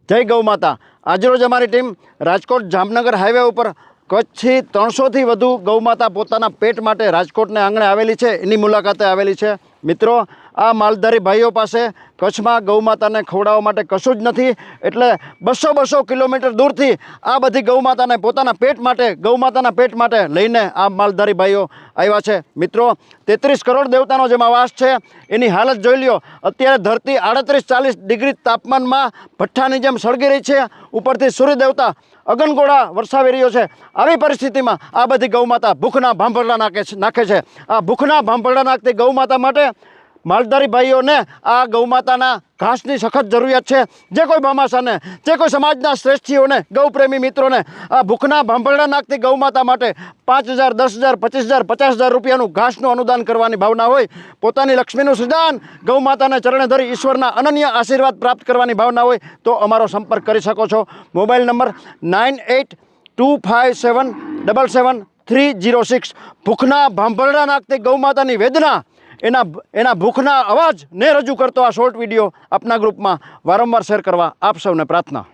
જય ગૌ માતા। આજરોજ અમારી ટીમ રાજકોટ જામનગર હાઈવે ઉપર કચ્છથી 300થી વધુ ગૌમાતા પોતાના પેટ માટે રાજકોટને આંગણે આવેલી છે, એની મુલાકાતે આવેલી છે। મિત્રો, આ માલધારી ભાઈઓ પાસે કચ્છમાં ગૌમાતાને ખવડાવવા માટે કશું જ નથી, એટલે 200 કિલોમીટર દૂરથી આ બધી ગૌમાતાને પોતાના પેટ માટે, ગૌમાતાના પેટ માટે લઈને આ માલધારી ભાઈઓ આવ્યા છે। મિત્રો, 33 કરોડ દેવતાનો જેમાં વાસ છે એની હાલત જોઈ લ્યો। અત્યારે ધરતી 38-40 ડિગ્રી તાપમાનમાં ભઠ્ઠાની જેમ સળગી રહી છે, ઉપરથી સૂર્ય દેવતા અગનગોળા વરસાવી રહ્યો છે। આવી પરિસ્થિતિમાં આ બધી ગૌમાતા ભૂખના ભાંભરડા નાખે છે। આ ભૂખના ભાંભરડા નાખતી ગૌમાતા માટે માલધારી ભાઈઓને આ ગૌમાતાના ઘાસની સખત જરૂરિયાત છે। જે કોઈ ભામાશાને, જે કોઈ સમાજના શ્રેષ્ઠીઓને, ગૌપ્રેમી મિત્રોને આ ભૂખના ભાંભરડા નાખતી ગૌમાતા માટે 5,000, 10,000, 25,000, 50,000 રૂપિયાનું ઘાસનું અનુદાન કરવાની ભાવના હોય, પોતાની લક્ષ્મીનું સુદાન ગૌમાતાને ચરણે ધરી ઈશ્વરના અનન્ય આશીર્વાદ પ્રાપ્ત કરવાની ભાવના હોય તો અમારો સંપર્ક કરી શકો છો। Mobile number 9825777306। ભૂખના ભાંભરડા નાખતી ગૌમાતાની વેદના, એના ભૂખના અવાજને રજૂ કરતો આ શોર્ટ વિડીયો આપના ગ્રુપમાં વારંવાર શેર કરવા આપ સૌને પ્રાર્થના।